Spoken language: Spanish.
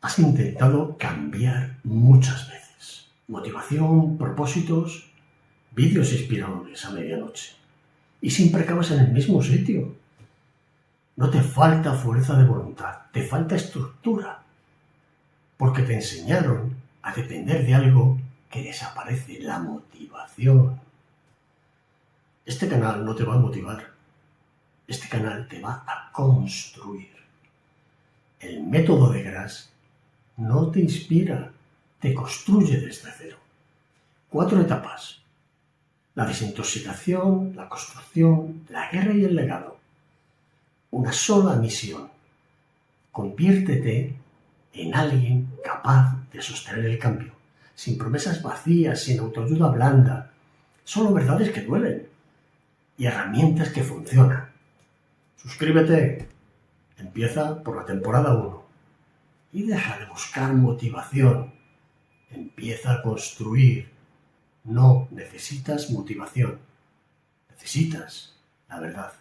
Has intentado cambiar muchas veces. Motivación, propósitos, vídeos inspiradores a medianoche. Y siempre acabas en el mismo sitio. No te falta fuerza de voluntad, te falta estructura. Porque te enseñaron a depender de algo que desaparece, la motivación. Este canal no te va a motivar. Este canal te va a construir. El método de Gras no te inspira, te construye desde cero. 4 etapas: la desintoxicación, la construcción, la guerra y el legado. Una sola misión: conviértete en alguien capaz de sostener el cambio, sin promesas vacías, sin autoayuda blanda, solo verdades que duelen y herramientas que funcionan. Suscríbete, empieza por la temporada 1 y deja de buscar motivación, empieza a construir. No necesitas motivación, necesitas la verdad.